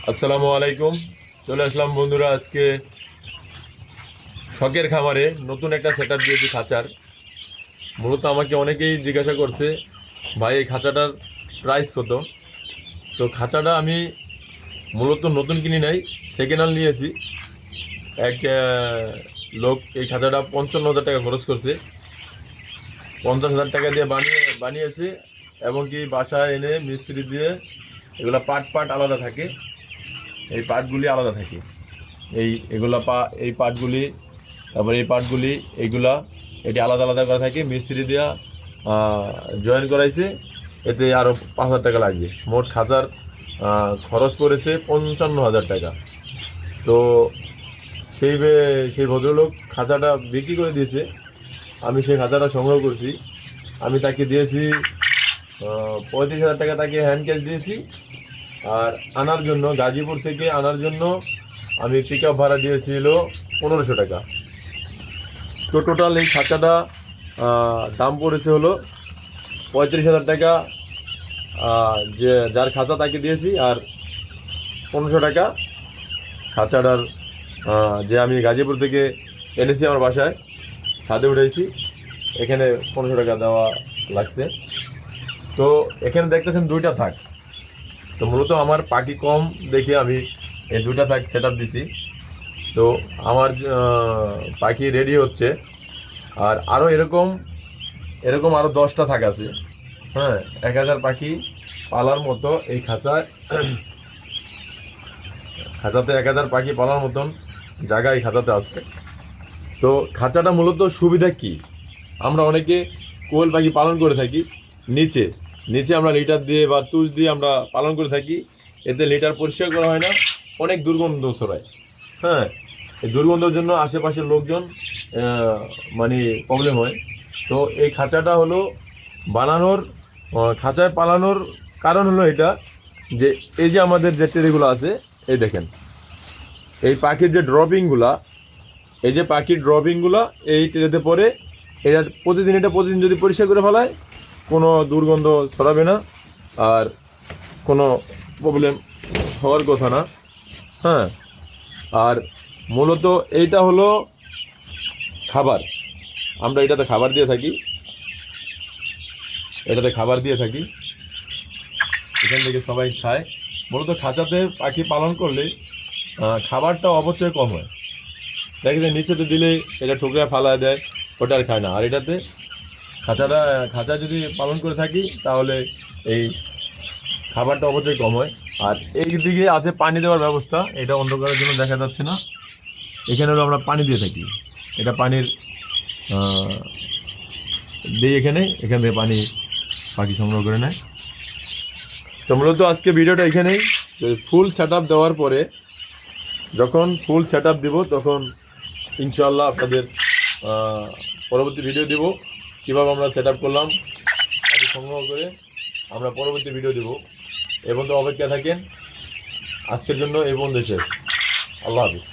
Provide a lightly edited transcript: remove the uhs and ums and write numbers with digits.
আসসালামু আলাইকুম। চলে আসলাম বন্ধুরা, আজকে শখের খামারে নতুন একটা সেটআপ দিয়েছি খাঁচার। মূলত আমাকে অনেকেই জিজ্ঞাসা করছে, ভাই এই খাঁচাটার প্রাইস কত। তো খাঁচাটা আমি মূলত নতুন কিনি নাই, সেকেন্ড হ্যান্ড নিয়েছি। এক লোক এই খাঁচাটা 55,000 টাকা খরচ করছে, 50,000 টাকা দিয়ে বানিয়েছে এবং কি বাসায় এনে মিস্ত্রি দিয়ে এগুলো পার্ট আলাদা থাকে, এই পার্টগুলি আলাদা থাকে। এই পার্টগুলি, তারপরে এই পার্টগুলি, এটি আলাদা আলাদা করা থাকে, মিস্ত্রি দিয়া জয়েন করাইছে। এতে আরও 5,000 টাকা লাগবে। মোট খাঁচার খরচ পড়েছে 55,000 টাকা। তো সেই ভদ্রলোক খাঁচাটা বিক্রি করে দিয়েছে, আমি সেই খাঁচাটা সংগ্রহ করছি। আমি তাকে দিয়েছি 35,000 টাকা, তাকে হ্যান্ড ক্যাশ দিয়েছি। আর আনার জন্য, গাজীপুর থেকে আনার জন্য আমি পিক আপ ভাড়া দিয়েছিল 1500 টাকা। তো টোটাল এই খাঁচাটা দাম পড়েছে হলো 35,000 টাকা, যে যার খাঁচা তাকে দিয়েছি। আর 1500 টাকা খাঁচাটার যে আমি গাজীপুর থেকে এনেছি আমার বাসায়, ছাদে উঠেছি, এখানে 1500 টাকা দেওয়া লাগছে। তো এখানে দেখতেছেন দুইটা থাক। তো মূলত আমার পাখি কম দেখে আমি এই দুইটা থাক সেট আপ দিছি। তো আমার পাখি রেডি হচ্ছে। আর আরও এরকম আরও 10টা থাক আছে। হ্যাঁ, 1000 পাখি পালার মতো এই খাঁচাতে 1000 পাখি পালার মতন জায়গা এই খাঁচাতে আছে। তো খাঁচাটা মূলত সুবিধা কি, আমরা অনেকে কোয়েল পাখি পালন করে থাকি নিচে আমরা লিটার দিয়ে বা তুষ দিয়ে আমরা পালন করে থাকি। এতে লিটার পরিষ্কার করা হয় না, অনেক দুর্গন্ধ ছড়ায়। হ্যাঁ, এই দুর্গন্ধের জন্য আশেপাশের লোকজন মানে প্রবলেম হয়। তো এই খাঁচাটা হলো খাঁচায় পালানোর কারণ হলো এটা, যে এই যে আমাদের যে ট্রেগুলো আছে, এই দেখেন এই পাখির যে ড্রপিংগুলা, এই যে পাখির ড্রপিংগুলা এই ট্রেতে পরে, এটা প্রতিদিন যদি পরিষ্কার করে ফেলায়, কোনো দুর্গন্ধ ছড়াবে না আর কোনো প্রবলেম হওয়ার কথা না। হ্যাঁ, আর মূলত এইটা হলো খাবার। আমরা এটাতে খাবার দিয়ে থাকি, এখান থেকে সবাই খায়। মূলত খাঁচাতে পাখি পালন করলে খাবারটা অবশ্যই কম হয়। দেখে যে নিচেতে দিলে এটা ঠুকরে ফালায় দেয়, ওটা আর খায় না। আর এটাতে খাঁচা যদি পালন করে থাকি তাহলে এই খাবারটা অবশ্যই কম হয়। আর এই দিকে আছে পানি দেওয়ার ব্যবস্থা, এটা অন্ধকারের জন্য দেখা যাচ্ছে না। এখানে হলো আমরা পানি দিয়ে থাকি, এটা পানির দিই এখান থেকে পানি পাখি সংগ্রহ করে নেয়। তো মূলত আজকে ভিডিওটা এখানেই। ফুল সেট আপ দেওয়ার পরে, যখন ফুল সেট আপ দেবো, তখন ইনশাআল্লাহ আপনাদের পরবর্তী ভিডিও দেব কীভাবে আমরা সেট আপ করলাম পাখি সংগ্রহ করে। আমরা পরবর্তী ভিডিও দেব। এ পর্যন্ত অপেক্ষা থাকেন। আজকের জন্য এই পর্যন্ত শেষ। আল্লাহ হাফিজ।